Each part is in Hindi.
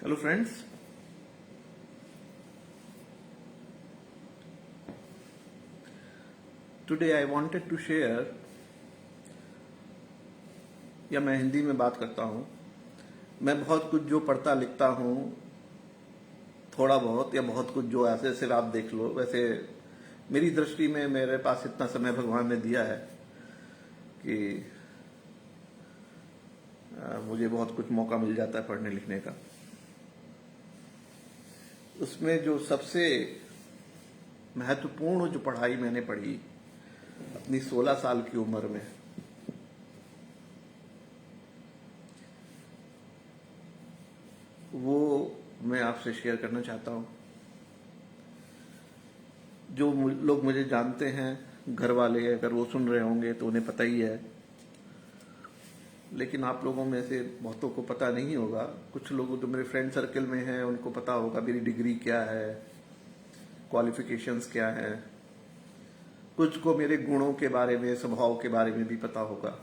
Hello friends, today I wanted to share, या मैं हिंदी में बात करता हूँ। मैं बहुत कुछ जो पढ़ता लिखता हूँ, थोड़ा बहुत या बहुत कुछ जो ऐसे सिर्फ आप देख लो, वैसे मेरी दृष्टि में मेरे पास इतना समय भगवान ने दिया है कि मुझे बहुत कुछ मौका मिल जाता है पढ़ने लिखने का। उसमें जो सबसे महत्वपूर्ण जो पढ़ाई मैंने पढ़ी अपनी 16 साल की उम्र में, वो मैं आपसे शेयर करना चाहता हूँ। जो लोग मुझे जानते हैं, घर वाले अगर वो सुन रहे होंगे तो उन्हें पता ही है, लेकिन आप लोगों में से बहुतों को पता नहीं होगा। कुछ लोग जो मेरे फ्रेंड सर्कल में हैं उनको पता होगा मेरी डिग्री क्या है, क्वालिफिकेशंस क्या है, कुछ को मेरे गुणों के बारे में, स्वभाव के बारे में भी पता होगा।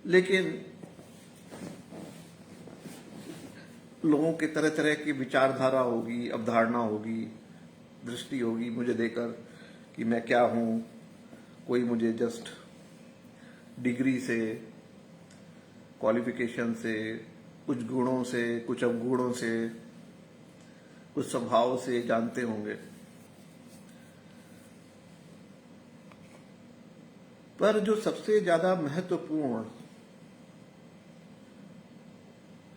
लेकिन लोगों के तरह तरह की विचारधारा होगी, अवधारणा होगी, दृष्टि होगी मुझे देकर कि मैं क्या हूं। कोई मुझे जस्ट डिग्री से, क्वालिफिकेशन से, कुछ गुणों से, कुछ अवगुणों से, कुछ स्वभाव से जानते होंगे। पर जो सबसे ज्यादा महत्वपूर्ण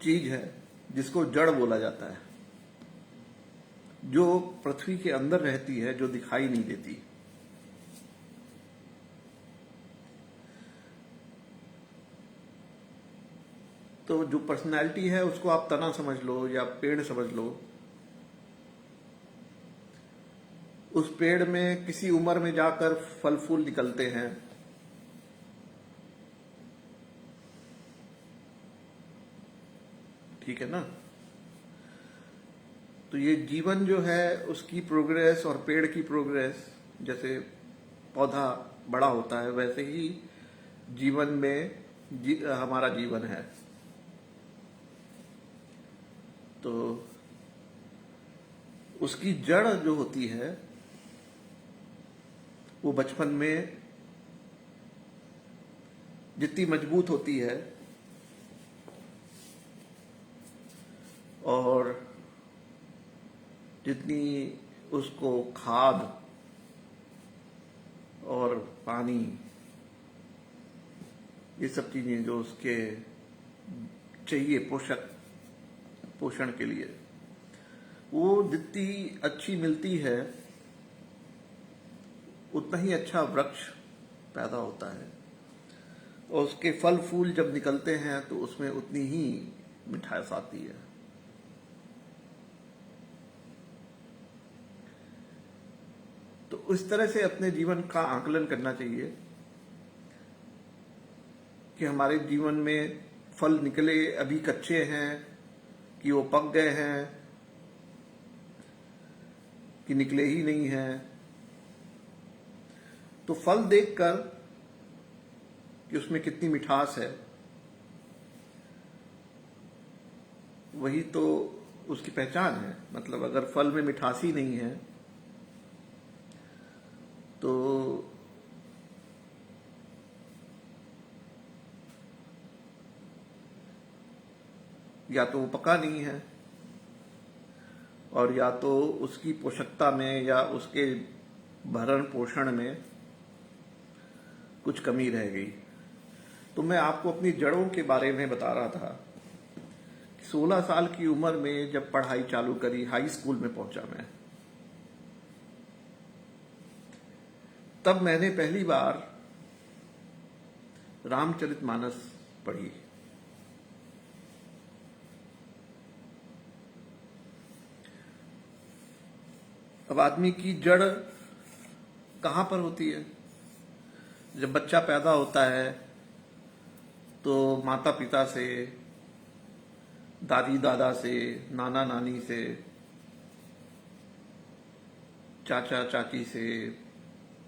चीज है, जिसको जड़ बोला जाता है, जो पृथ्वी के अंदर रहती है, जो दिखाई नहीं देती, तो जो पर्सनैलिटी है उसको आप तना समझ लो या पेड़ समझ लो। उस पेड़ में किसी उम्र में जाकर फल फूल निकलते हैं, ठीक है ना। तो ये जीवन जो है उसकी प्रोग्रेस और पेड़ की प्रोग्रेस, जैसे पौधा बड़ा होता है वैसे ही जीवन में हमारा जीवन है। तो उसकी जड़ जो होती है वो बचपन में जितनी मजबूत होती है और जितनी उसको खाद और पानी, ये सब चीजें जो उसके चाहिए पोषण के लिए, वो जितनी अच्छी मिलती है उतना ही अच्छा वृक्ष पैदा होता है। और उसके फल फूल जब निकलते हैं तो उसमें उतनी ही मिठास आती है। तो इस तरह से अपने जीवन का आकलन करना चाहिए कि हमारे जीवन में फल निकले, अभी कच्चे हैं कि वो पक गए हैं कि निकले ही नहीं हैं। तो फल देखकर कि उसमें कितनी मिठास है, वही तो उसकी पहचान है। मतलब अगर फल में मिठास ही नहीं है तो या तो वो पका नहीं है, और या तो उसकी पोषकता में या उसके भरण पोषण में कुछ कमी रह गई। तो मैं आपको अपनी जड़ों के बारे में बता रहा था। 16 साल की उम्र में जब पढ़ाई चालू करी, हाई स्कूल में पहुंचा मैं, तब मैंने पहली बार रामचरितमानस पढ़ी। अब आदमी की जड़ कहां पर होती है? जब बच्चा पैदा होता है तो माता पिता से, दादी दादा से, नाना नानी से, चाचा चाची से,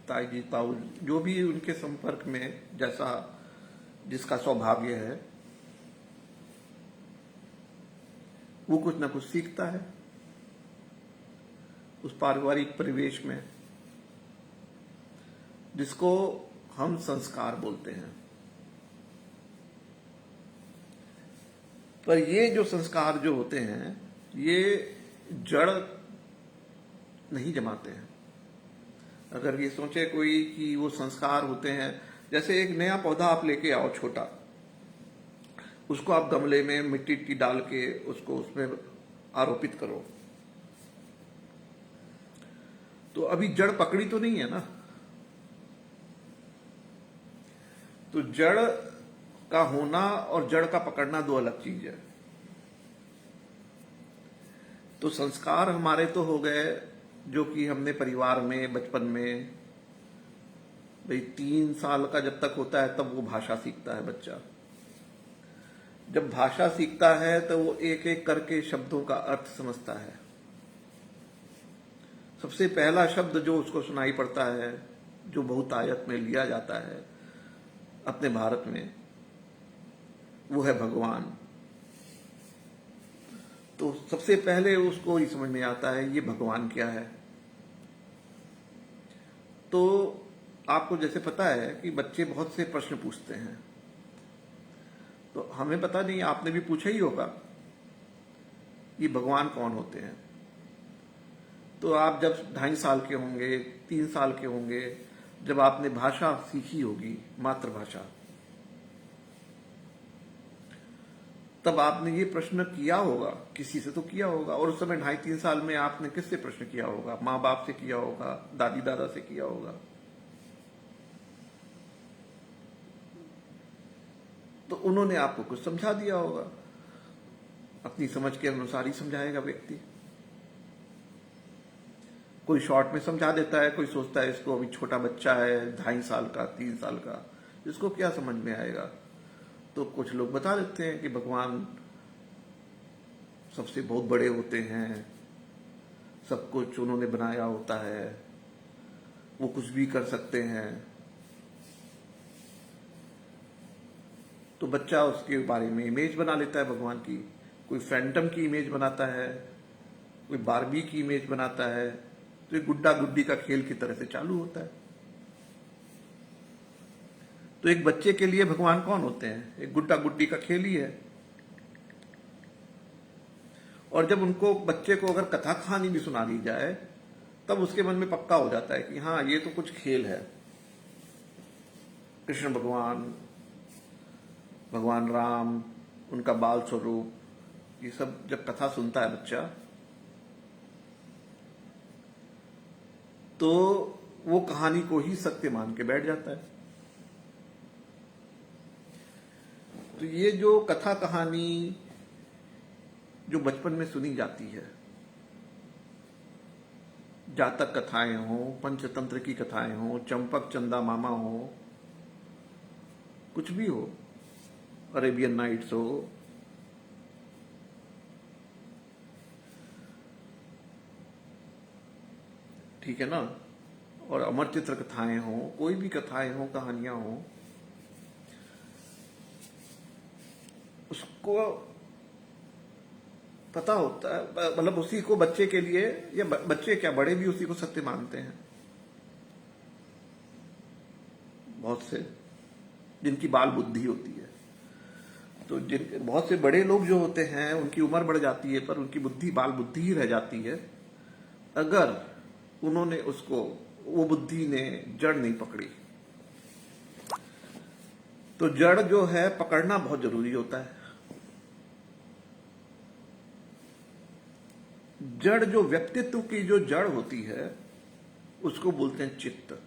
ताई जी ताऊ, जो भी उनके संपर्क में जैसा जिसका सौभाग्य है, वो कुछ ना कुछ सीखता है उस पारिवारिक परिवेश में, जिसको हम संस्कार बोलते हैं। पर ये जो संस्कार जो होते हैं, ये जड़ नहीं जमाते हैं। अगर ये सोचे कोई कि वो संस्कार होते हैं, जैसे एक नया पौधा आप लेके आओ छोटा, उसको आप गमले में मिट्टी डाल के उसको उसमें आरोपित करो, तो अभी जड़ पकड़ी तो नहीं है ना। तो जड़ का होना और जड़ का पकड़ना दो अलग चीज है। तो संस्कार हमारे तो हो गए जो कि हमने परिवार में बचपन में, भाई 3 साल का जब तक होता है तब वो भाषा सीखता है बच्चा। जब भाषा सीखता है तो वो एक एक करके शब्दों का अर्थ समझता है। सबसे पहला शब्द जो उसको सुनाई पड़ता है, जो बहुतायत में लिया जाता है अपने भारत में, वो है भगवान। तो सबसे पहले उसको ही समझ में आता है ये भगवान क्या है। तो आपको जैसे पता है कि बच्चे बहुत से प्रश्न पूछते हैं, तो हमें पता नहीं, आपने भी पूछा ही होगा ये भगवान कौन होते हैं। तो आप जब 2.5 साल के होंगे, 3 साल के होंगे, जब आपने भाषा सीखी होगी, मातृभाषा, तब आपने ये प्रश्न किया होगा, किसी से तो किया होगा। और उस समय 2.5-3 साल में आपने किससे प्रश्न किया होगा? माँ बाप से किया होगा, दादी दादा से किया होगा। तो उन्होंने आपको कुछ समझा दिया होगा, अपनी समझ के अनुसार ही समझाएगा व्यक्ति। कोई शॉर्ट में समझा देता है, कोई सोचता है इसको अभी छोटा बच्चा है, 2.5 साल का, 3 साल का, इसको क्या समझ में आएगा। तो कुछ लोग बता देते हैं कि भगवान सबसे बहुत बड़े होते हैं, सब कुछ उन्होंने बनाया होता है, वो कुछ भी कर सकते हैं। तो बच्चा उसके बारे में इमेज बना लेता है भगवान की। कोई फैंटम की इमेज बनाता है, कोई बारबी की इमेज बनाता है। तो ये गुड्डा गुड्डी का खेल की तरह से चालू होता है। तो एक बच्चे के लिए भगवान कौन होते हैं? एक गुड्डा गुड्डी का खेल ही है। और जब उनको, बच्चे को अगर कथा कहानी भी सुना दी जाए, तब उसके मन में पक्का हो जाता है कि हाँ ये तो कुछ खेल है। कृष्ण भगवान, भगवान राम, उनका बाल स्वरूप, ये सब जब कथा सुनता है बच्चा, तो वो कहानी को ही सत्य मान के बैठ जाता है। तो ये जो कथा कहानी जो बचपन में सुनी जाती है, जातक कथाएं हो, पंचतंत्र की कथाएं हो, चंपक चंदा मामा हो, कुछ भी हो, अरेबियन नाइट्स हो, ठीक है ना, और अमर चित्र कथाएं हो, कोई भी कथाएं हो, कहानियां हो, उसको पता होता है, मतलब उसी को बच्चे के लिए, या बच्चे क्या बड़े भी उसी को सत्य मानते हैं। बहुत से जिनकी बाल बुद्धि होती है, तो जिन बहुत से बड़े लोग जो होते हैं उनकी उम्र बढ़ जाती है पर उनकी बुद्धि बाल बुद्धि ही रह जाती है, अगर उन्होंने उसको, वो बुद्धि ने जड़ नहीं पकड़ी। तो जड़ जो है पकड़ना बहुत जरूरी होता है। जड़, जो व्यक्तित्व की जो जड़ होती है, उसको बोलते हैं चित्त।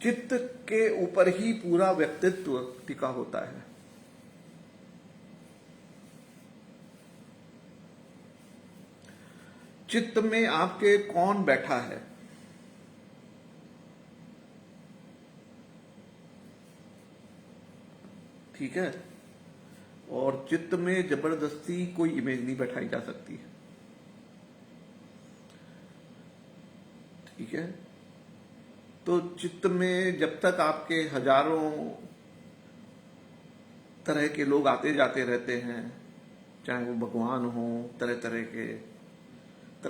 चित्त के ऊपर ही पूरा व्यक्तित्व टिका होता है। चित्त में आपके कौन बैठा है, ठीक है, और चित्त में जबरदस्ती कोई इमेज नहीं बैठाई जा सकती, ठीक है। तो चित्त में जब तक आपके हजारों तरह के लोग आते जाते रहते हैं, चाहे वो भगवान हो, तरह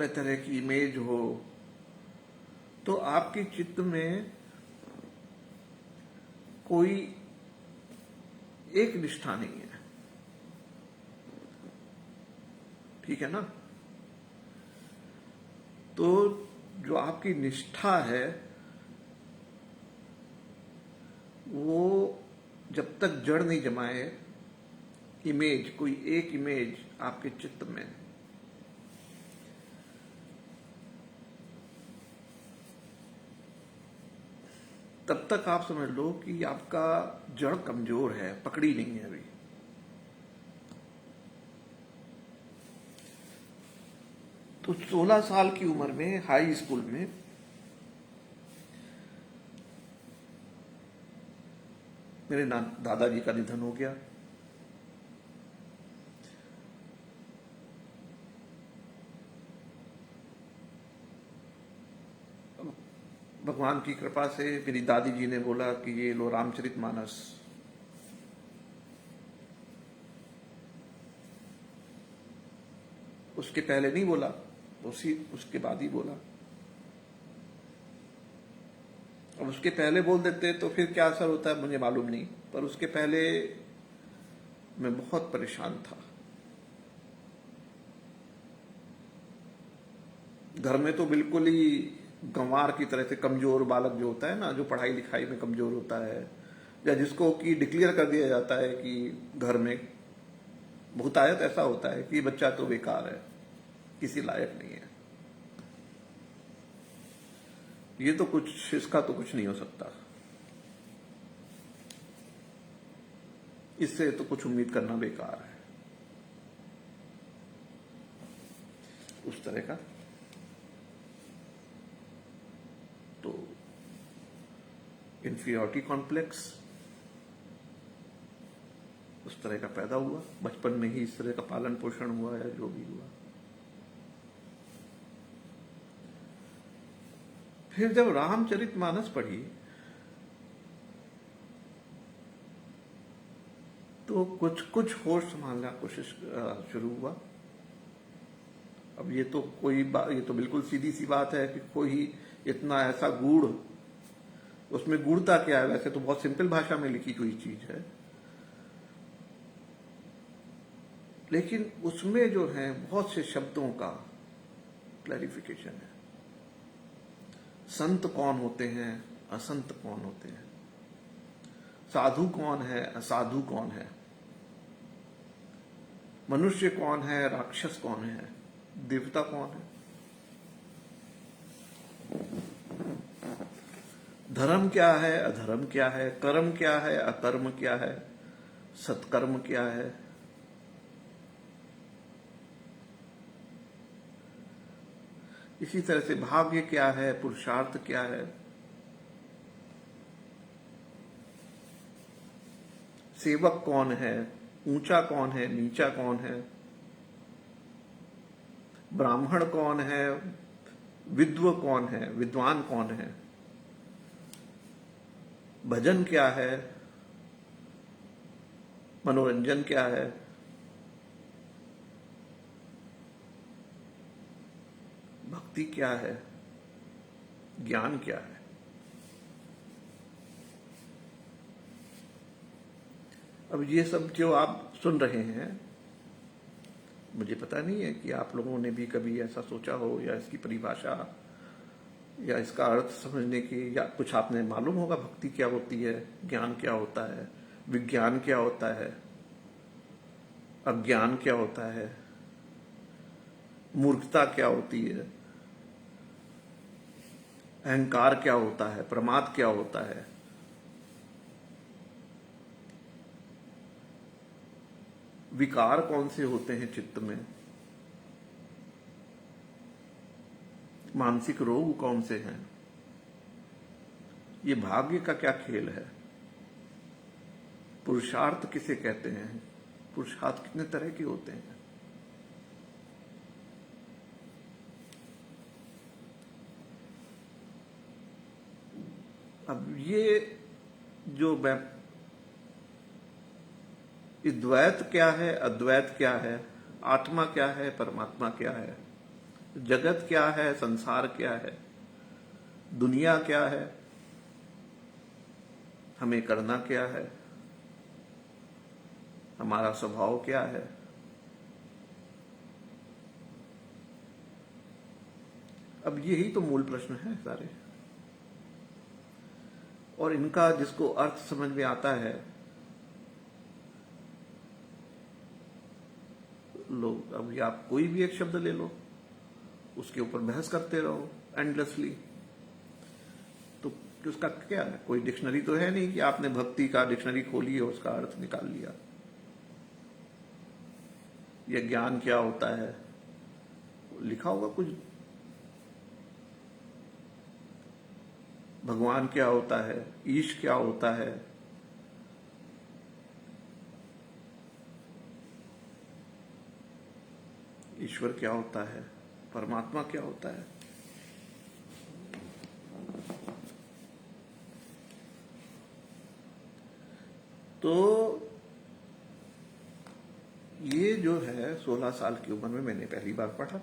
तरह की इमेज हो, तो आपके चित्त में कोई एक निष्ठा नहीं है। ठीक है ना? तो जो आपकी निष्ठा है वो जब तक जड़ नहीं जमाए, इमेज, कोई एक इमेज आपके चित्त में, तब तक आप समझ लो कि आपका जड़ कमजोर है, पकड़ी नहीं है अभी। तो 16 साल की उम्र में हाई स्कूल में मेरे दादाजी का निधन हो गया। भगवान की कृपा से मेरी दादी जी ने बोला कि ये लो रामचरितमानस। उसके पहले नहीं बोला, उसके बाद ही बोला। अब उसके पहले बोल देते तो फिर क्या असर होता है मुझे मालूम नहीं, पर उसके पहले मैं बहुत परेशान था। घर में तो बिल्कुल ही गंवार की तरह से, कमजोर बालक जो होता है ना, जो पढ़ाई लिखाई में कमजोर होता है, या जिसको कि डिक्लेयर कर दिया जाता है कि घर में बहुतायत ऐसा होता है कि बच्चा तो बेकार है, किसी लायक नहीं है, ये तो कुछ, इसका तो कुछ नहीं हो सकता, इससे तो कुछ उम्मीद करना बेकार है, उस तरह का। तो इंफीरियरिटी कॉम्प्लेक्स उस तरह का पैदा हुआ, बचपन में ही इस तरह का पालन पोषण हुआ या जो भी हुआ। फिर जब रामचरितमानस पढ़ी तो कुछ कुछ होश संभालना कोशिश शुरू हुआ। अब ये तो ये तो बिल्कुल सीधी सी बात है कि कोई इतना ऐसा गूढ़, उसमें गूढ़ता क्या है? वैसे तो बहुत सिंपल भाषा में लिखी हुई चीज है, लेकिन उसमें जो है बहुत से शब्दों का क्लैरिफिकेशन है। संत कौन होते हैं, असंत कौन होते हैं, साधु कौन है, असाधु कौन है, मनुष्य कौन है, राक्षस कौन है, देवता कौन है, धर्म क्या है, अधर्म क्या है, कर्म क्या है, अकर्म क्या है, सत्कर्म क्या है, इसी तरह से भाग्य क्या है, पुरुषार्थ क्या है, सेवक कौन है, ऊंचा कौन है, नीचा कौन है, ब्राह्मण कौन है, विद्व कौन है, विद्वान कौन है, भजन क्या है, मनोरंजन क्या है, भक्ति क्या है, ज्ञान क्या है। अब ये सब जो आप सुन रहे हैं, मुझे पता नहीं है कि आप लोगों ने भी कभी ऐसा सोचा हो, या इसकी परिभाषा या इसका अर्थ समझने की, या कुछ आपने मालूम होगा भक्ति क्या होती है, ज्ञान क्या होता है, विज्ञान क्या होता है, अज्ञान क्या होता है, मूर्खता क्या होती है, अहंकार क्या होता है, प्रमाद क्या होता है, विकार कौन से होते हैं चित्त में, मानसिक रोग कौन से हैं, ये भाग्य का क्या खेल है, पुरुषार्थ किसे कहते हैं, पुरुषार्थ कितने तरह के होते हैं। अब ये जो मैं ये द्वैत क्या है, अद्वैत क्या है, आत्मा क्या है, परमात्मा क्या है, जगत क्या है, संसार क्या है, दुनिया क्या है, हमें करना क्या है, हमारा स्वभाव क्या है। अब यही तो मूल प्रश्न है सारे, और इनका जिसको अर्थ समझ में आता है, लोग, अभी आप कोई भी एक शब्द ले लो, उसके ऊपर बहस करते रहो एंडलेसली, तो उसका क्या है? कोई डिक्शनरी तो है नहीं कि आपने भक्ति का डिक्शनरी खोली और उसका अर्थ निकाल लिया। यह ज्ञान क्या होता है, लिखा होगा कुछ, भगवान क्या होता है, ईश क्या होता है, ईश्वर क्या होता है, परमात्मा क्या होता है। तो ये जो है 16 साल की उम्र में मैंने पहली बार पढ़ा,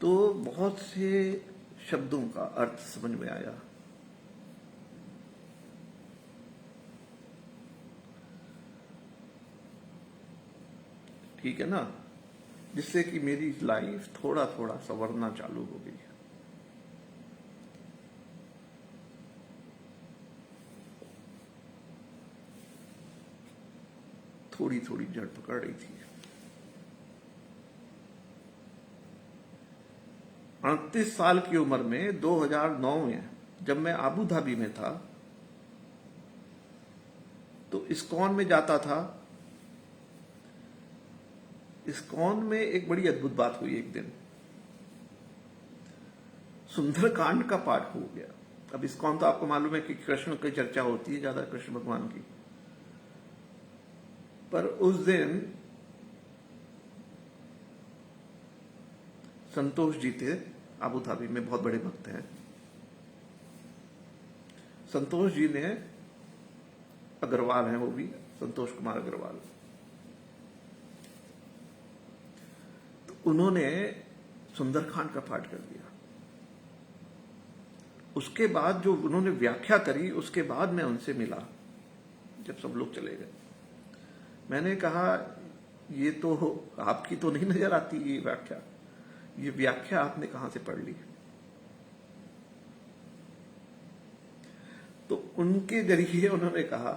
तो बहुत से शब्दों का अर्थ समझ में आया। ठीक है ना, जिससे कि मेरी लाइफ थोड़ा थोड़ा संवरना चालू हो गई। थोड़ी थोड़ी जड़ पकड़ रही थी। 38 साल की उम्र में 2009 में जब मैं आबू धाबी में था, तो इस्कॉन में जाता था। इस्कॉन में एक बड़ी अद्भुत बात हुई। एक दिन सुंदरकांड का पाठ हो गया। अब इस्कॉन तो आपको मालूम है कि कृष्ण की चर्चा होती है ज्यादा, कृष्ण भगवान की। पर उस दिन संतोष जी थे, आबू धाबी में बहुत बड़े भक्त हैं। संतोष जी ने, अग्रवाल हैं वो भी, संतोष कुमार अग्रवाल, तो उन्होंने सुंदरकांड का पाठ कर दिया। उसके बाद जो उन्होंने व्याख्या करी, उसके बाद मैं उनसे मिला जब सब लोग चले गए। मैंने कहा, ये तो आपकी तो नहीं नजर आती ये व्याख्या आपने कहां से पढ़ ली? तो उनके जरिए उन्होंने कहा,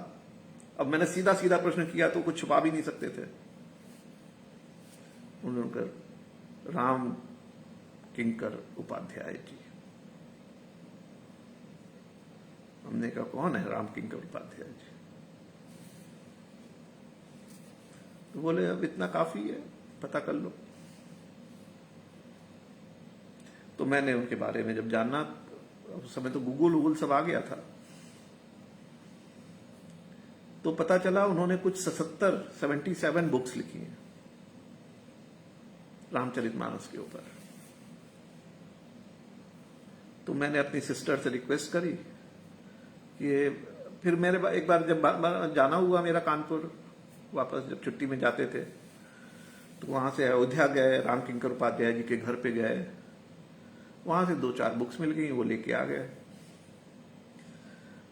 अब मैंने सीधा सीधा प्रश्न किया तो कुछ छुपा भी नहीं सकते थे। उन्होंने राम किंकर उपाध्याय जी। हमने कहा, कौन है राम किंकर उपाध्याय जी? तो बोले, अब इतना काफी है, पता कर लो। तो मैंने उनके बारे में जब जानना, उस समय तो गूगल सब आ गया था, तो पता चला उन्होंने कुछ 77 बुक्स लिखी हैं रामचरितमानस के ऊपर। तो मैंने अपनी सिस्टर से रिक्वेस्ट करी कि फिर मेरे एक बार जब जाना हुआ मेरा कानपुर, वापस जब छुट्टी में जाते थे, तो वहां से अयोध्या गए, राम किंकर उपाध्याय जी के घर पे गए, वहां से 2-4 बुक्स मिल गई, वो लेके आ गए।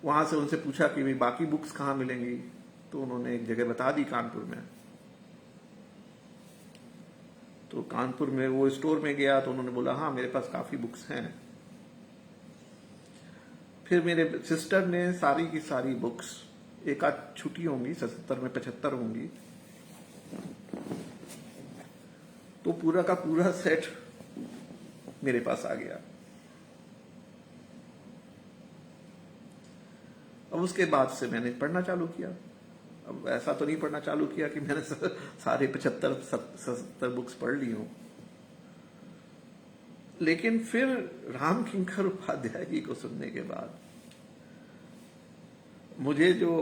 वहां से उनसे पूछा कि भाई बाकी बुक्स कहाँ मिलेंगी, तो उन्होंने एक जगह बता दी कानपुर में। तो कानपुर में वो स्टोर में गया तो उन्होंने बोला, हाँ मेरे पास काफी बुक्स हैं। फिर मेरे सिस्टर ने सारी की सारी बुक्स, एक आध छुट्टी होंगी, 77 में 75 होंगी, तो पूरा का पूरा सेट मेरे पास आ गया। अब उसके बाद से मैंने पढ़ना चालू किया। अब ऐसा तो नहीं पढ़ना चालू किया कि मैंने सारे 75-77 बुक्स पढ़ ली हूं, लेकिन फिर राम किंकर उपाध्याय जी को सुनने के बाद मुझे जो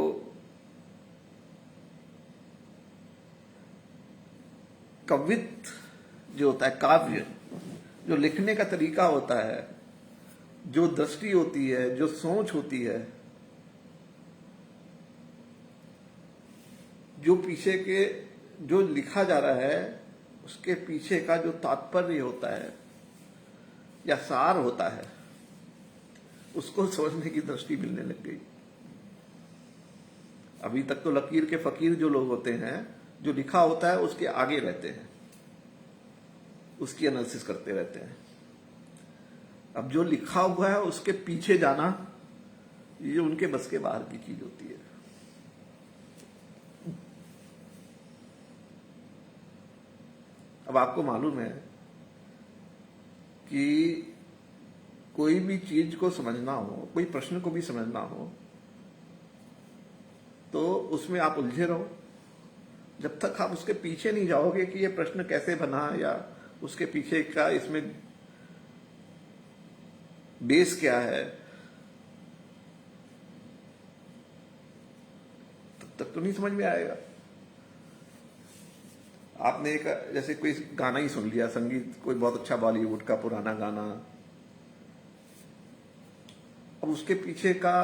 कवित्व जो होता है, काव्य जो लिखने का तरीका होता है, जो दृष्टि होती है, जो सोच होती है, जो पीछे के जो लिखा जा रहा है उसके पीछे का जो तात्पर्य होता है या सार होता है उसको समझने की दृष्टि मिलने लग गई। अभी तक तो लकीर के फकीर जो लोग होते हैं, जो लिखा होता है उसके आगे रहते हैं, उसकी एनालिसिस करते रहते हैं। अब जो लिखा हुआ है उसके पीछे जाना ये उनके बस के बाहर की चीज होती है। अब आपको मालूम है कि कोई भी चीज को समझना हो, कोई प्रश्न को भी समझना हो, तो उसमें आप उलझे रहो जब तक आप उसके पीछे नहीं जाओगे कि ये प्रश्न कैसे बना या उसके पीछे का इसमें बेस क्या है, तब तक तो नहीं समझ में आएगा। आपने एक जैसे कोई गाना ही सुन लिया, संगीत कोई बहुत अच्छा बॉलीवुड का पुराना गाना, अब उसके पीछे का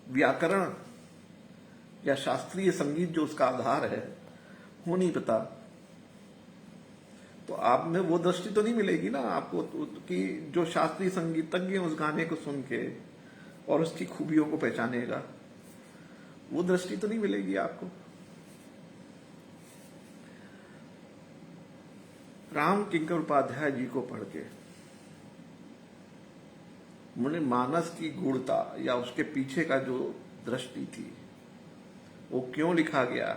व्याकरण या शास्त्रीय संगीत जो उसका आधार है वो नहीं पता, तो आप में वो दृष्टि तो नहीं मिलेगी ना आपको कि जो शास्त्रीय संगीतज्ञ उस गाने को सुन के और उसकी खूबियों को पहचानेगा, वो दृष्टि तो नहीं मिलेगी आपको। राम किंकर उपाध्याय जी को पढ़ के मुझे मानस की गूढ़ता या उसके पीछे का जो दृष्टि थी, वो क्यों लिखा गया,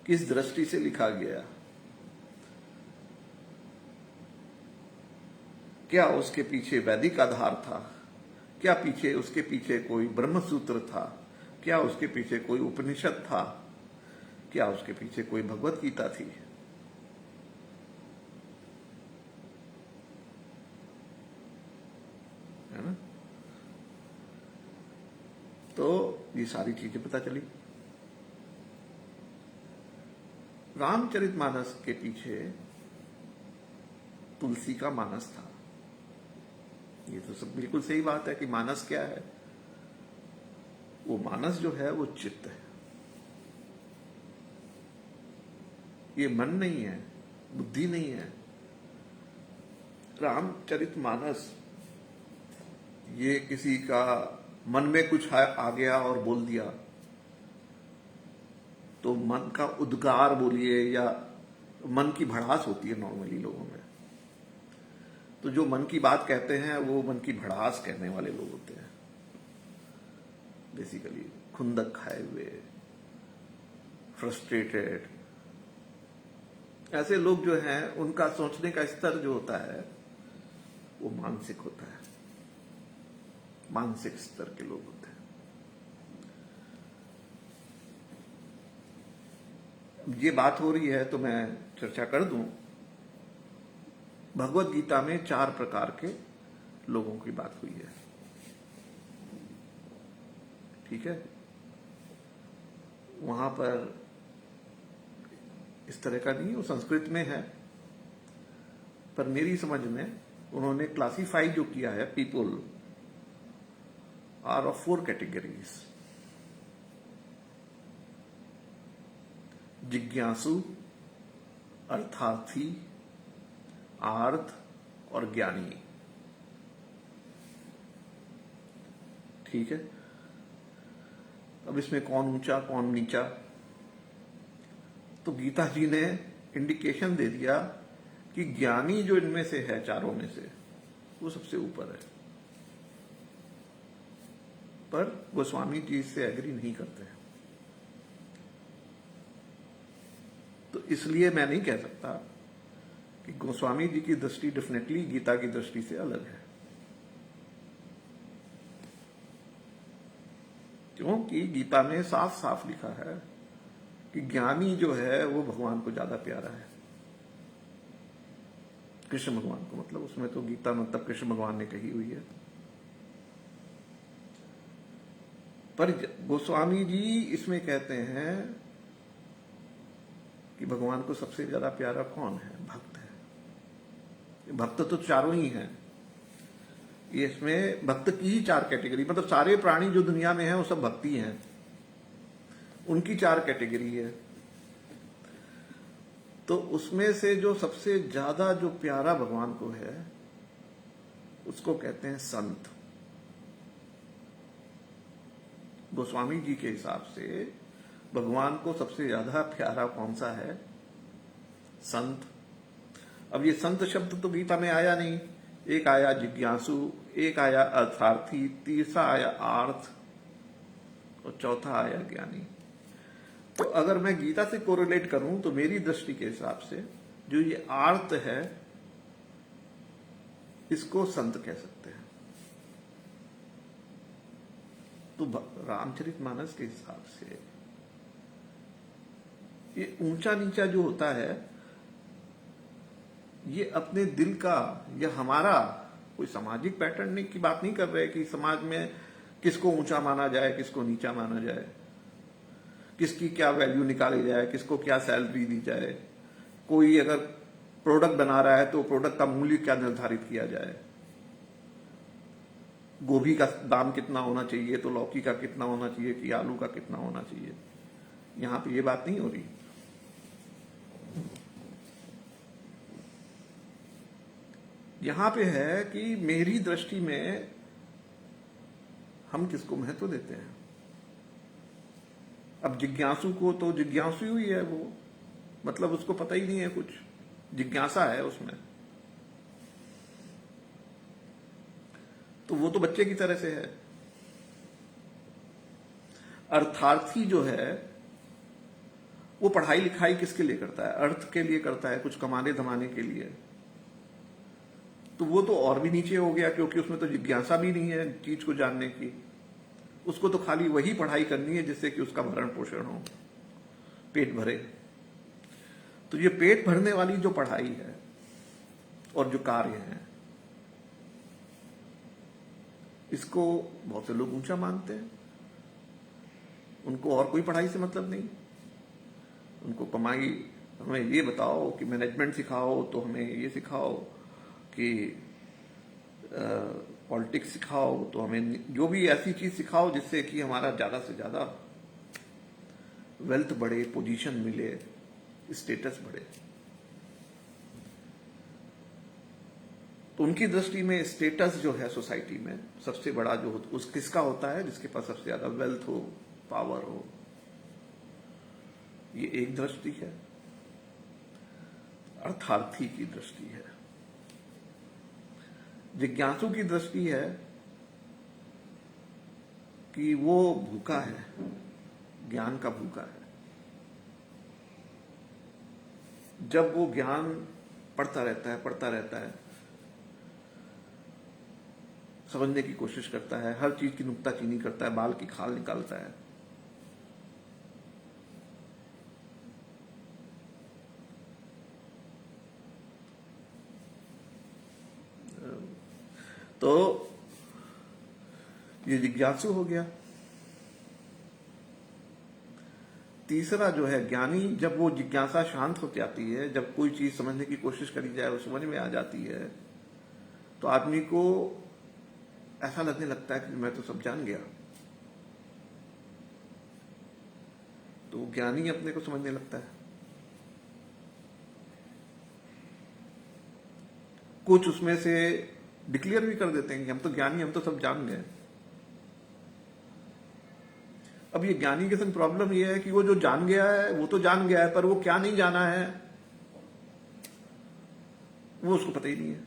किस दृष्टि से लिखा गया, क्या उसके पीछे वैदिक आधार था, क्या पीछे उसके पीछे कोई ब्रह्मसूत्र था, क्या उसके पीछे कोई उपनिषद था, क्या उसके पीछे कोई भगवत गीता थी। है ना? तो ये सारी चीजें पता चली। रामचरितमानस के पीछे तुलसी का मानस था। ये तो सब बिल्कुल सही बात है कि मानस क्या है, वो मानस जो है वो चित्त है, ये मन नहीं है, बुद्धि नहीं है। रामचरितमानस ये किसी का मन में कुछ आ गया और बोल दिया, तो मन का उद्गार बोलिए या मन की भड़ास होती है नॉर्मली लोगों में, तो जो मन की बात कहते हैं वो मन की भड़ास कहने वाले लोग होते हैं। बेसिकली खुंदक खाए हुए, फ्रस्ट्रेटेड, ऐसे लोग जो हैं उनका सोचने का स्तर जो होता है वो मानसिक होता है, मानसिक स्तर के लोग होते हैं। ये बात हो रही है तो मैं चर्चा कर दूं। भगवत गीता में 4 प्रकार के लोगों की बात हुई है, ठीक है। वहां पर इस तरह का नहीं, वो संस्कृत में है, पर मेरी समझ में उन्होंने क्लासिफाई जो किया है, पीपल आर ऑफ 4 कैटेगरीज: जिज्ञासु, अर्थार्थी, आर्थ और ज्ञानी। ठीक है। अब इसमें कौन ऊंचा कौन नीचा, तो गीता जी ने इंडिकेशन दे दिया कि ज्ञानी जो इनमें से है, चारों में से, वो सबसे ऊपर है। पर गोस्वामी जी इससे एग्री नहीं करते हैं, तो इसलिए मैं नहीं कह सकता कि गोस्वामी जी की दृष्टि डेफिनेटली गीता की दृष्टि से अलग है, क्योंकि गीता में साफ साफ लिखा है कि ज्ञानी जो है वो भगवान को ज्यादा प्यारा है, कृष्ण भगवान को। मतलब उसमें तो गीता मतलब कृष्ण भगवान ने कही हुई है। पर गोस्वामी जी इसमें कहते हैं कि भगवान को सबसे ज्यादा प्यारा कौन है? भक्त है। भक्त तो चारों ही हैं, ये इसमें भक्त की ही 4 कैटेगरी, मतलब सारे प्राणी जो दुनिया में हैं वो सब भक्ति हैं। उनकी 4 कैटेगरी है। तो उसमें से जो सबसे ज्यादा जो प्यारा भगवान को है उसको कहते हैं संत। गोस्वामी जी के हिसाब से भगवान को सबसे ज्यादा प्यारा कौन सा है? संत। अब ये संत शब्द तो गीता में आया नहीं, एक आया जिज्ञासु, एक आया अर्थार्थी, तीसरा आया आर्थ और चौथा आया ज्ञानी। तो अगर मैं गीता से कोरिलेट करूं तो मेरी दृष्टि के हिसाब से जो ये आर्त है इसको संत कह सकते हैं। तो रामचरितमानस के हिसाब से ये ऊंचा नीचा जो होता है ये अपने दिल का या हमारा कोई सामाजिक पैटर्न की बात नहीं कर रहे कि समाज में किसको ऊंचा माना जाए, किसको नीचा माना जाए, किसकी क्या वैल्यू निकाली जाए, किसको क्या सैलरी दी जाए। कोई अगर प्रोडक्ट बना रहा है तो प्रोडक्ट का मूल्य क्या निर्धारित किया जाए, गोभी का दाम कितना होना चाहिए तो लौकी का कितना होना चाहिए कि आलू का कितना होना चाहिए। यहां पे ये बात नहीं हो रही। यहां पे है कि मेरी दृष्टि में हम किसको महत्व देते हैं। अब जिज्ञासु को तो जिज्ञासु ही है वो, मतलब उसको पता ही नहीं है कुछ, जिज्ञासा है उसमें, तो वो तो बच्चे की तरह से है। अर्थार्थी जो है वो पढ़ाई लिखाई किसके लिए करता है? अर्थ के लिए करता है, कुछ कमाने धमाने के लिए। तो वो तो और भी नीचे हो गया क्योंकि उसमें तो जिज्ञासा भी नहीं है चीज को जानने की। उसको तो खाली वही पढ़ाई करनी है जिससे कि उसका भरण पोषण हो, पेट भरे। तो ये पेट भरने वाली जो पढ़ाई है और जो कार्य है इसको बहुत से लोग ऊंचा मानते हैं। उनको और कोई पढ़ाई से मतलब नहीं। उनको कमाई, हमें ये बताओ कि मैनेजमेंट सिखाओ तो हमें ये सिखाओ कि पॉलिटिक्स सिखाओ तो हमें जो भी ऐसी चीज सिखाओ जिससे कि हमारा ज्यादा से ज्यादा वेल्थ बढ़े, पोजीशन मिले, स्टेटस बढ़े। तो उनकी दृष्टि में स्टेटस जो है सोसाइटी में सबसे बड़ा जो उस किसका होता है? जिसके पास सबसे ज्यादा वेल्थ हो, पावर हो। ये एक दृष्टि है। अर्थार्थी की दृष्टि है। जिज्ञासु की दृष्टि है कि वो भूखा है, ज्ञान का भूखा है। जब वो ज्ञान पढ़ता रहता है, समझने की कोशिश करता है, हर चीज की नुक्ताचीनी करता है, बाल की खाल निकालता है, तो ये जिज्ञासु हो गया। तीसरा जो है ज्ञानी, जब वो जिज्ञासा शांत हो जाती है, जब कोई चीज समझने की कोशिश करी जाए, वो समझ में आ जाती है, तो आदमी को ऐसा लगने लगता है कि मैं तो सब जान गया। तो वो ज्ञानी अपने को समझने लगता है। कुछ उसमें से डिक्लेयर भी कर देते हैं कि हम तो ज्ञानी, हम तो सब जान गए। अब ये ज्ञानी के संग प्रॉब्लम ये है कि वो जो जान गया है वो तो जान गया है, पर वो क्या नहीं जाना है वो उसको पता ही नहीं है।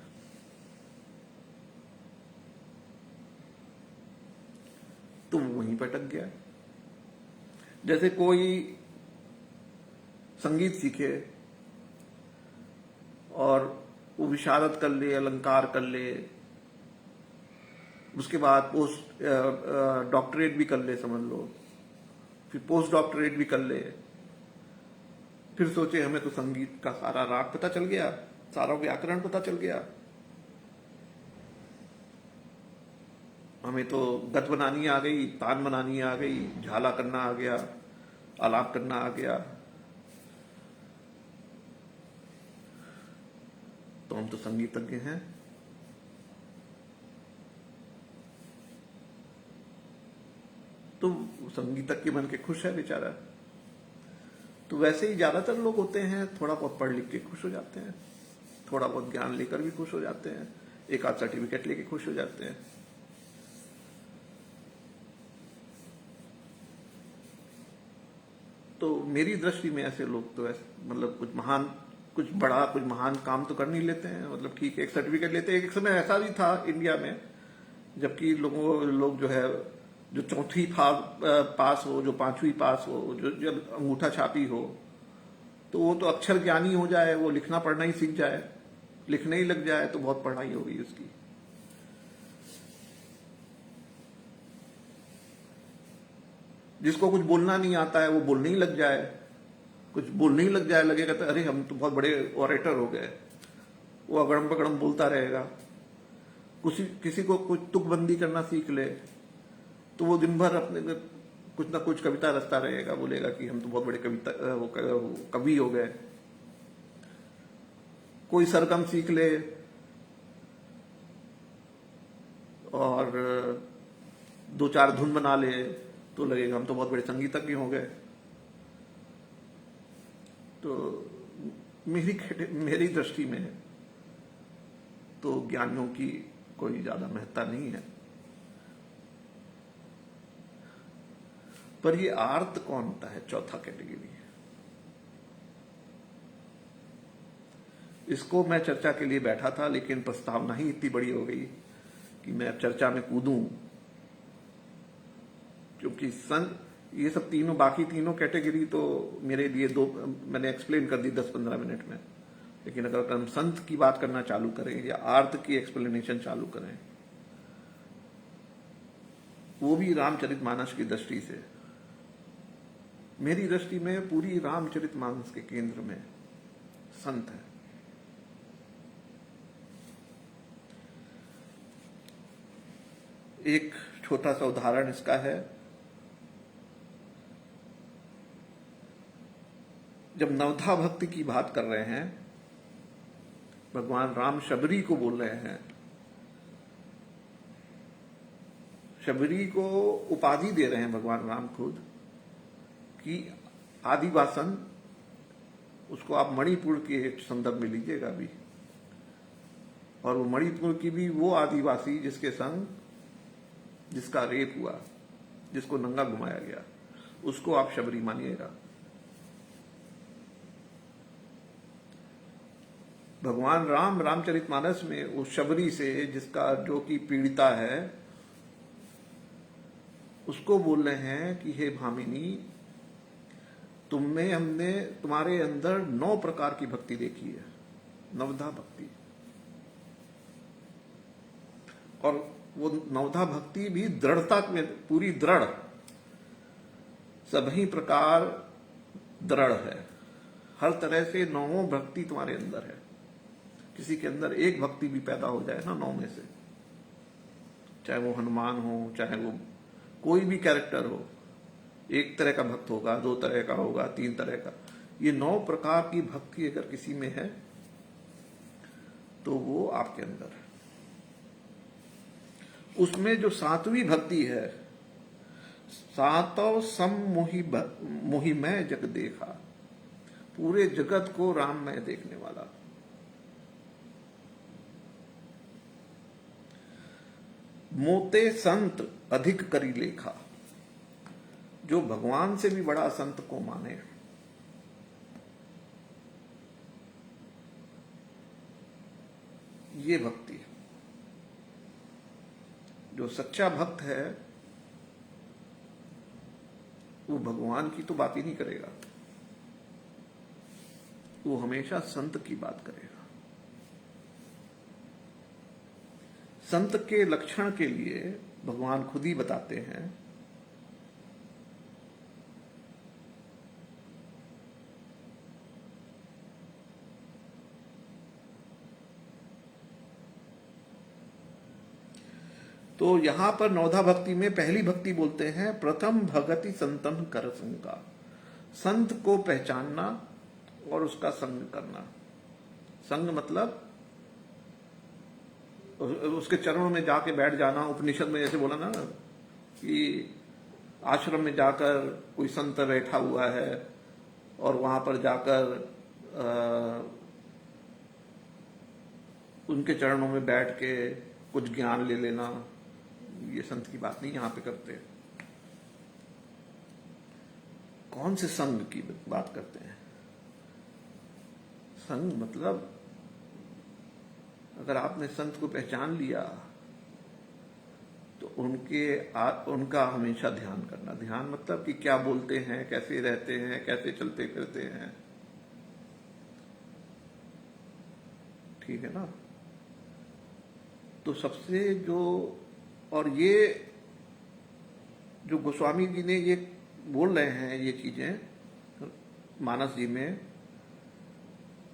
तो वो वहीं पर अटक गया। जैसे कोई संगीत सीखे और वो विशारद कर ले, अलंकार कर ले, उसके बाद पोस्ट डॉक्टरेट भी कर ले, समझ लो, फिर पोस्ट डॉक्टरेट भी कर ले, फिर सोचे हमें तो संगीत का सारा राग पता चल गया, सारा व्याकरण पता चल गया, हमें तो गत बनानी आ गई, तान बनानी आ गई, झाला करना आ गया, आलाप करना आ गया, तो हम तो संगीतज्ञ हैं। तो संगीतज्ञ के बन के खुश है बेचारा। तो वैसे ही ज्यादातर लोग होते हैं, थोड़ा बहुत पढ़ लिख के खुश हो जाते हैं, थोड़ा बहुत ज्ञान लेकर भी खुश हो जाते हैं, एक आध सर्टिफिकेट लेके खुश हो जाते हैं। तो मेरी दृष्टि में ऐसे लोग तो ऐसे मतलब कुछ बड़ा कुछ महान काम तो कर नहीं लेते हैं। मतलब ठीक है, एक सर्टिफिकेट लेते हैं। एक समय ऐसा भी था इंडिया में, जबकि लोग जो है, जो चौथी पास हो, जो पांचवी पास हो, जो जब अंगूठा छापी हो, तो वो तो अक्षर ज्ञानी हो जाए, वो लिखना पढ़ना ही सीख जाए, लिखने ही लग जाए तो बहुत पढ़ाई हो गई उसकी। जिसको कुछ बोलना नहीं आता है वो बोलने ही लग जाए, कुछ बोलने ही लग जाए, लगेगा तो अरे हम तो बहुत बड़े ऑरेटर हो गए, वो अगड़म पगड़म बोलता रहेगा। किसी को कुछ तुकबंदी करना सीख ले तो वो दिन भर अपने कुछ ना कुछ कविता रचता रहेगा, बोलेगा कि हम तो बहुत बड़े कवि हो गए। कोई सरगम सीख ले और दो चार धुन बना ले तो लगेगा हम तो बहुत बड़े संगीतज्ञ हो गए। तो मेरी दृष्टि में तो ज्ञानियों की कोई ज्यादा महत्ता नहीं है। पर ये आर्त कौन होता है, चौथा कैटेगरी, इसको मैं चर्चा के लिए बैठा था, लेकिन प्रस्तावना ही इतनी बड़ी हो गई कि मैं अब चर्चा में कूदूं, क्योंकि ये सब तीनों, बाकी तीनों कैटेगरी तो मेरे लिए मैंने एक्सप्लेन कर दी 10-15 मिनट में। लेकिन अगर हम संत की बात करना चालू करें या आर्त की एक्सप्लेनेशन चालू करें, वो भी रामचरितमानस की दृष्टि से, मेरी दृष्टि में पूरी रामचरितमानस के केंद्र में संत है। एक छोटा सा उदाहरण इसका है। जब नवधा भक्ति की बात कर रहे हैं, भगवान राम शबरी को बोल रहे हैं, शबरी को उपाधि दे रहे हैं भगवान राम खुद कि आदिवासन, उसको आप मणिपुर के संदर्भ में लीजिएगा भी, और वो मणिपुर की भी वो आदिवासी जिसका रेप हुआ, जिसको नंगा घुमाया गया, उसको आप शबरी मानिएगा। भगवान राम रामचरितमानस में उस शबरी से, जो कि पीड़िता है, उसको बोल रहे हैं कि हे भामिनी, हमने तुम्हारे अंदर 9 प्रकार की भक्ति देखी है, नवधा भक्ति, और वो नवधा भक्ति भी दृढ़ता में पूरी दृढ़, सभी प्रकार दृढ़ है, हर तरह से 9 भक्ति तुम्हारे अंदर है। किसी के अंदर एक भक्ति भी पैदा हो जाए ना 9 में से, चाहे वो हनुमान हो, चाहे वो कोई भी कैरेक्टर हो, एक तरह का भक्त होगा, 2 तरह का होगा, 3 तरह का, ये 9 प्रकार की भक्ति अगर किसी में है तो वो आपके अंदर है। उसमें जो 7वीं भक्ति है, सातों सम मोहि मैं जग देखा, पूरे जगत को राम में देखने वाला। मोते संत अधिक करी लेखा, जो भगवान से भी बड़ा संत को माने। ये भक्ति है। जो सच्चा भक्त है वो भगवान की तो बात ही नहीं करेगा, वो हमेशा संत की बात करेगा। संत के लक्षण के लिए भगवान खुद ही बताते हैं, तो यहां पर नवधा भक्ति में पहली भक्ति बोलते हैं, प्रथम भगति संतन कर संगा, संत को पहचानना और उसका संग करना। संग मतलब उसके चरणों में जाके बैठ जाना। उपनिषद में जैसे बोला ना कि आश्रम में जाकर कोई संत बैठा हुआ है और वहां पर जाकर उनके चरणों में बैठ के कुछ ज्ञान ले लेना, ये संत की बात नहीं यहां पे करते। कौन से संग की बात करते हैं? संग मतलब अगर आपने संत को पहचान लिया तो उनका हमेशा ध्यान करना। ध्यान मतलब कि क्या बोलते हैं, कैसे रहते हैं, कैसे चलते फिरते हैं, ठीक है ना। तो सबसे जो, और ये जो गोस्वामी जी ने ये बोल रहे हैं ये चीजें मानस जी में,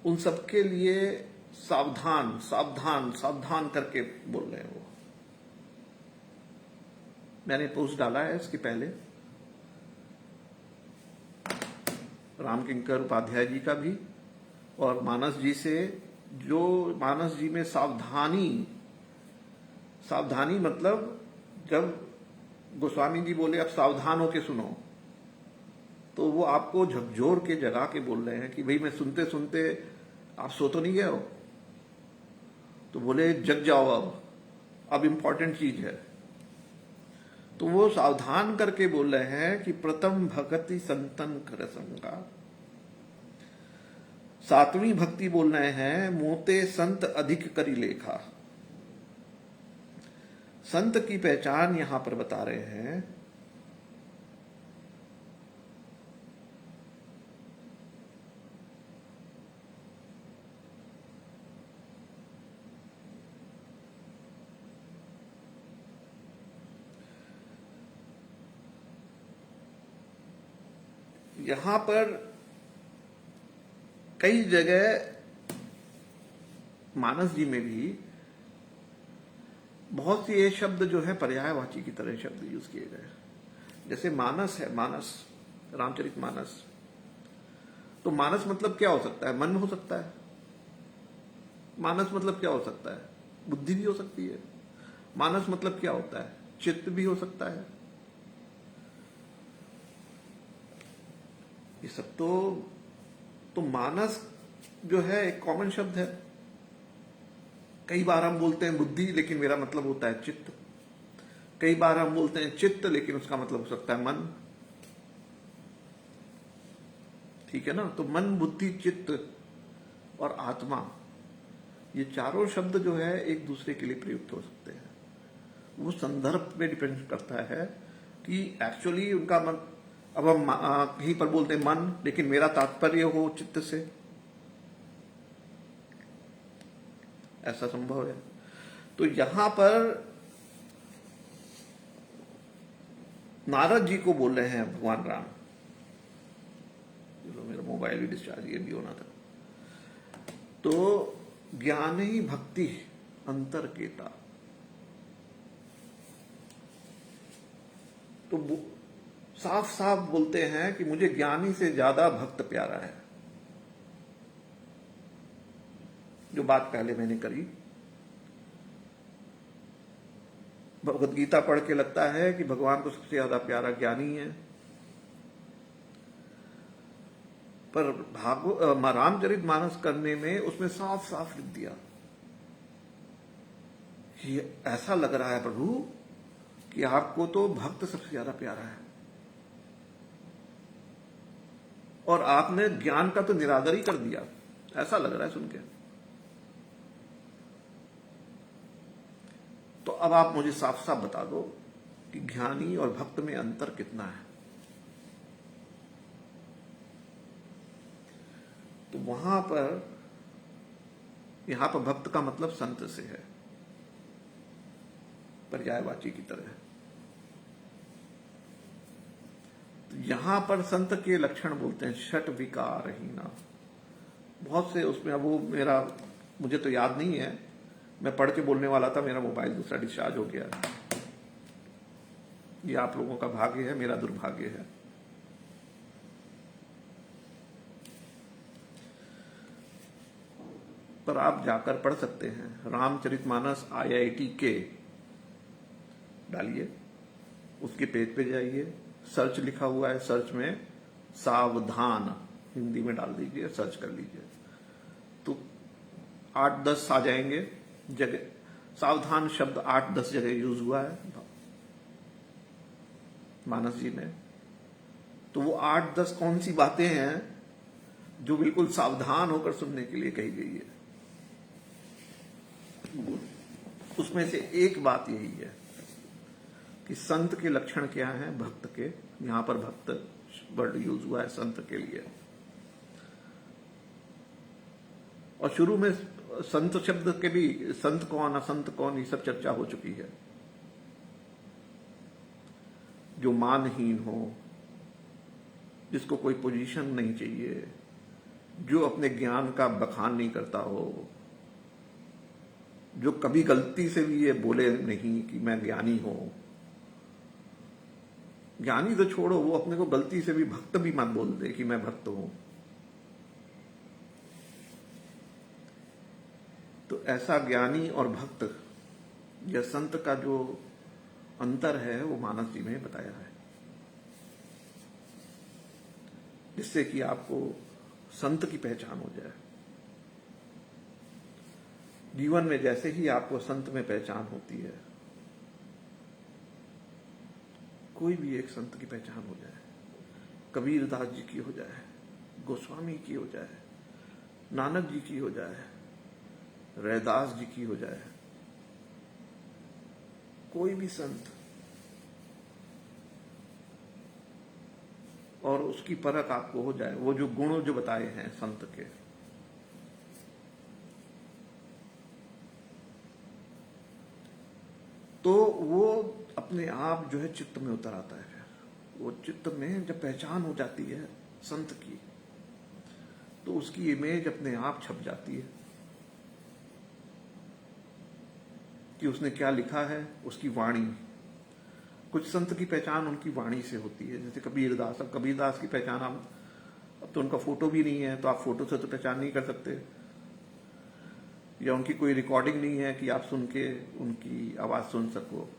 उन सबके लिए सावधान सावधान सावधान करके बोल रहे हैं वो। मैंने पोस्ट डाला है इसके पहले रामकिंकर उपाध्याय जी का भी, और मानस जी से, जो मानस जी में सावधानी, सावधानी मतलब जब गोस्वामी जी बोले अब सावधान होके सुनो, तो वो आपको झकझोर के जगा के बोल रहे हैं कि भाई मैं सुनते सुनते आप सो तो नहीं गए हो, तो बोले जग जाओ, अब इंपॉर्टेंट चीज है। तो वो सावधान करके बोल रहे हैं कि प्रथम भक्ति संतन कर संगा, सातवीं भक्ति बोल रहे हैं मोते संत अधिक करी लेखा। संत की पहचान यहां पर बता रहे हैं यहां पर कई जगह मानस जी में भी बहुत से ये शब्द जो है पर्यायवाची की तरह शब्द यूज किए गए। जैसे मानस है, मानस, रामचरित मानस, तो मानस मतलब क्या हो सकता है? मन हो सकता है। मानस मतलब क्या हो सकता है? बुद्धि भी हो सकती है। मानस मतलब क्या होता है? चित्त भी हो सकता है। ये सब तो मानस जो है एक कॉमन शब्द है। कई बार हम बोलते हैं बुद्धि, लेकिन मेरा मतलब होता है चित्त। कई बार हम बोलते हैं चित्त, लेकिन उसका मतलब हो सकता है मन, ठीक है ना। तो मन, बुद्धि, चित्त और आत्मा, ये चारों शब्द जो है एक दूसरे के लिए प्रयुक्त हो सकते हैं। वो संदर्भ पे डिपेंड करता है कि एक्चुअली उनका मन, अब हम कहीं पर बोलते हैं मन, लेकिन मेरा तात्पर्य हो चित्त से, ऐसा संभव है। तो यहां पर नारद जी को बोल रहे हैं भगवान राम। चलो मेरा मोबाइल भी डिस्चार्ज, ये भी होना था। तो ज्ञान ही भक्ति अंतर केता, तो साफ साफ बोलते हैं कि मुझे ज्ञानी से ज्यादा भक्त प्यारा है। जो बात पहले मैंने करी, भगवत गीता पढ़ के लगता है कि भगवान को सबसे ज्यादा प्यारा ज्ञानी है, पर रामचरित मानस करने में उसमें साफ साफ लिख दिया कि ऐसा लग रहा है प्रभु कि आपको तो भक्त सबसे ज्यादा प्यारा है, और आपने ज्ञान का तो निरादर ही कर दिया, ऐसा लग रहा है सुन के। तो अब आप मुझे साफ साफ बता दो कि ज्ञानी और भक्त में अंतर कितना है। तो वहां पर, यहां पर भक्त का मतलब संत से है, पर्यायवाची की तरह। तो यहां पर संत के लक्षण बोलते हैं षट विकारहीना। बहुत से उसमें, अब वो मुझे तो याद नहीं है, मैं पढ़ के बोलने वाला था, मेरा मोबाइल दूसरा डिस्चार्ज हो गया। ये आप लोगों का भाग्य है, मेरा दुर्भाग्य है। पर आप जाकर पढ़ सकते हैं, रामचरितमानस IIT के डालिए, उसके पेज पे जाइए, सर्च लिखा हुआ है, सर्च में सावधान हिंदी में डाल दीजिए, सर्च कर लीजिए तो 8-10 आ जाएंगे जगह। सावधान शब्द 8-10 जगह यूज हुआ है मानस जी में। तो वो 8-10 कौन सी बातें हैं जो बिल्कुल सावधान होकर सुनने के लिए कही गई है। उसमें से एक बात यही है कि संत के लक्षण क्या हैं, भक्त के। यहां पर भक्त वर्ड यूज हुआ है संत के लिए। और शुरू में संत शब्द के भी संत कौन असंत कौन ये सब चर्चा हो चुकी है। जो मानहीन हो, जिसको कोई पोजीशन नहीं चाहिए, जो अपने ज्ञान का बखान नहीं करता हो, जो कभी गलती से भी ये बोले नहीं कि मैं ज्ञानी हूं। ज्ञानी तो छोड़ो, वो अपने को गलती से भी भक्त भी मत बोल दे कि मैं भक्त हूं। तो ऐसा ज्ञानी और भक्त या संत का जो अंतर है वो मानस जी में बताया है, जिससे कि आपको संत की पहचान हो जाए। जीवन में जैसे ही आपको संत में पहचान होती है, कोई भी एक संत की पहचान हो जाए, कबीर दास जी की हो जाए, गोस्वामी की हो जाए, नानक जी की हो जाए, रैदास जी की हो जाए, कोई भी संत, और उसकी परख आपको हो जाए, वो जो गुण जो बताए हैं संत के, तो वो अपने आप जो है चित्त में उतर आता है। वो चित्त में जब पहचान हो जाती है संत की, तो उसकी इमेज अपने आप छप जाती है कि उसने क्या लिखा है, उसकी वाणी। कुछ संत की पहचान उनकी वाणी से होती है, जैसे कबीरदास। अब कबीरदास की पहचान अब तो उनका फोटो भी नहीं है, तो आप फोटो से तो पहचान नहीं कर सकते, या उनकी कोई रिकॉर्डिंग नहीं है कि आप सुन के उनकी आवाज सुन सको,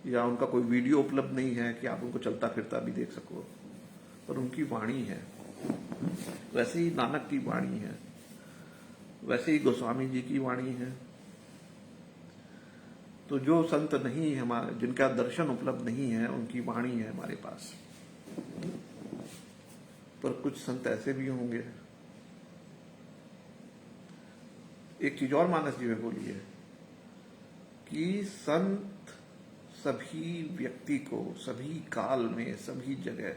या उनका कोई वीडियो उपलब्ध नहीं है कि आप उनको चलता फिरता भी देख सको, पर उनकी वाणी है। वैसे ही नानक की वाणी है, वैसे ही गोस्वामी जी की वाणी है। तो जो संत नहीं है हमारे, जिनका दर्शन उपलब्ध नहीं है, उनकी वाणी है हमारे पास। पर कुछ संत ऐसे भी होंगे। एक चीज और मानस जी में बोली है कि संत सभी व्यक्ति को, सभी काल में, सभी जगह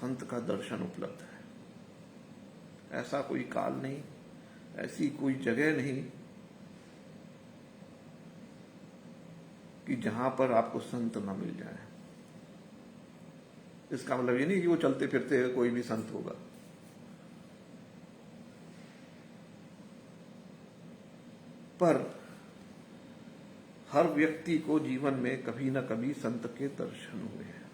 संत का दर्शन उपलब्ध है। ऐसा कोई काल नहीं, ऐसी कोई जगह नहीं कि जहां पर आपको संत न मिल जाए। इसका मतलब ये नहीं कि वो चलते फिरते कोई भी संत होगा, पर हर व्यक्ति को जीवन में कभी न कभी संत के दर्शन हुए हैं।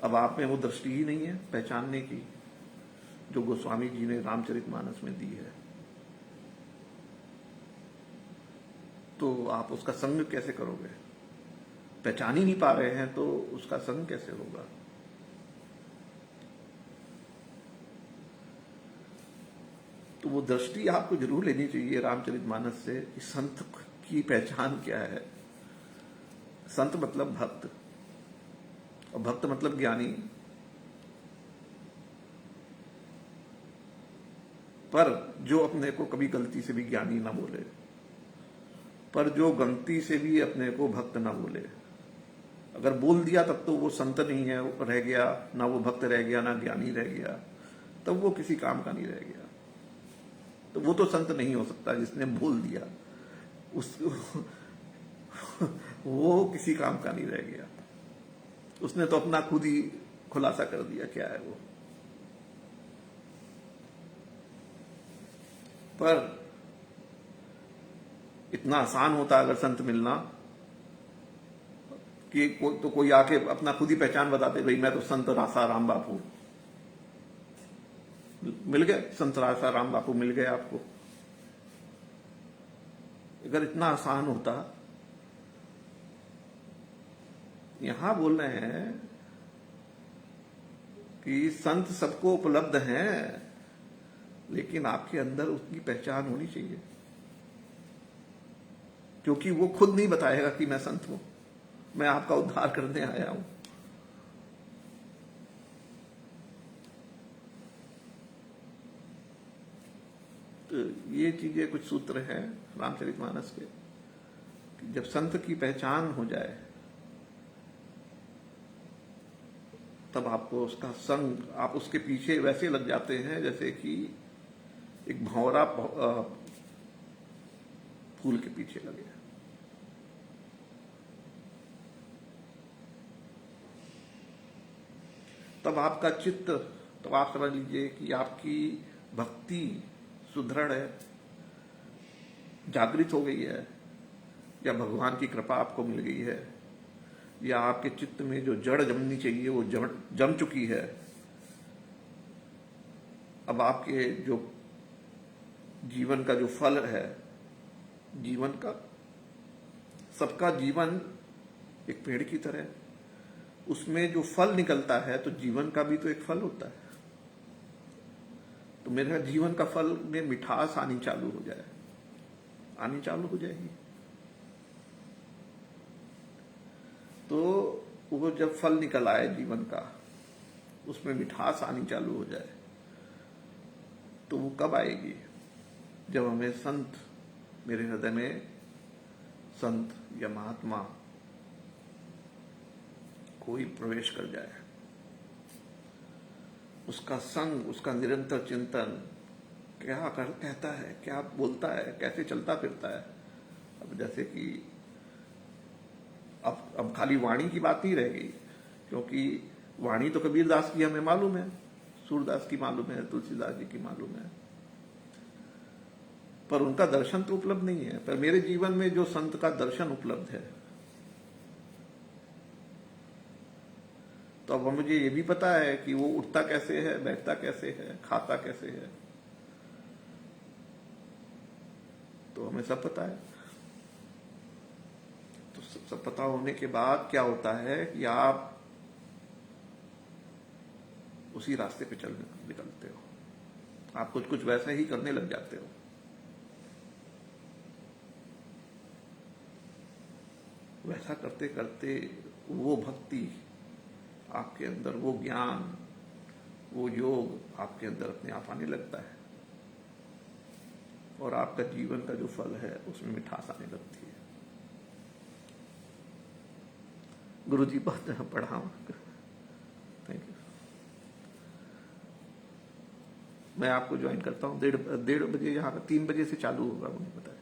अब आप में वो दृष्टि ही नहीं है पहचानने की, जो गोस्वामी जी ने रामचरितमानस में दी है, तो आप उसका संग कैसे करोगे? पहचान ही नहीं पा रहे हैं तो उसका संग कैसे होगा? तो वो दृष्टि आपको जरूर लेनी चाहिए रामचरितमानस से कि संत की पहचान क्या है। संत मतलब भक्त, और भक्त मतलब ज्ञानी। पर जो अपने को कभी गलती से भी ज्ञानी ना बोले, पर जो गलती से भी अपने को भक्त ना बोले। अगर बोल दिया तब तो वो संत नहीं है, रह गया ना, वो भक्त रह गया ना ज्ञानी रह गया, तब वो किसी काम का नहीं रह गया। तो वो तो संत नहीं हो सकता जिसने बोल दिया, उस वो किसी काम का नहीं रह गया। उसने तो अपना खुद ही खुलासा कर दिया क्या है वो। पर इतना आसान होता अगर संत मिलना कि तो कोई आके अपना खुद ही पहचान बताते, भाई मैं तो संत रासाराम बापू। मिल गए संत रासाराम बापू, मिल गए आपको। अगर इतना आसान होता, यहां बोल रहे हैं कि संत सबको उपलब्ध हैं, लेकिन आपके अंदर उसकी पहचान होनी चाहिए, क्योंकि वो खुद नहीं बताएगा कि मैं संत हूं, मैं आपका उद्धार करने आया हूं। तो ये चीजें कुछ सूत्र हैं रामचरितमानस के कि जब संत की पहचान हो जाए तब आपको उसका संग, आप उसके पीछे वैसे लग जाते हैं जैसे कि एक भंवरा फूल के पीछे लगे। तब आपका चित्त, तब आप समझ लीजिए कि आपकी भक्ति सुदृढ़ है, जागृत हो गई है, या भगवान की कृपा आपको मिल गई है, या आपके चित्त में जो जड़ जमनी चाहिए वो जम चुकी है। अब आपके जो जीवन का जो फल है, जीवन का, सबका जीवन एक पेड़ की तरह, उसमें जो फल निकलता है तो जीवन का भी तो एक फल होता है। तो मेरे जीवन का फल में मिठास आनी चालू हो जाए, आनी चालू हो जाएगी। तो वो जब फल निकल आए जीवन का, उसमें मिठास आनी चालू हो जाए, तो वो कब आएगी? जब हमें संत, मेरे हृदय में संत या महात्मा कोई प्रवेश कर जाए, उसका संग, उसका निरंतर चिंतन, क्या कहता है, क्या बोलता है, कैसे चलता फिरता है। अब जैसे कि अब खाली वाणी की बात नहीं रह गई, क्योंकि वाणी तो कबीर दास की हमें मालूम है, सूरदास की मालूम है, तुलसीदास जी की मालूम है, पर उनका दर्शन तो उपलब्ध नहीं है। पर मेरे जीवन में जो संत का दर्शन उपलब्ध है, तो अब मुझे ये भी पता है कि वो उठता कैसे है, बैठता कैसे है, खाता कैसे है, तो हमें सब पता है। तो सब पता होने के बाद क्या होता है कि आप उसी रास्ते पे चल निकलते हो, आप कुछ कुछ वैसा ही करने लग जाते हो। वैसा करते करते वो भक्ति आपके अंदर, वो ज्ञान, वो योग आपके अंदर अपने आप आने लगता है, और आपका जीवन का जो फल है उसमें मिठास आने लगती है। गुरु जी बहुत पढ़ा, थैंक यू। मैं आपको ज्वाइन करता हूँ 1:30 बजे, यहाँ 3 बजे से चालू होगा, मुझे पता है।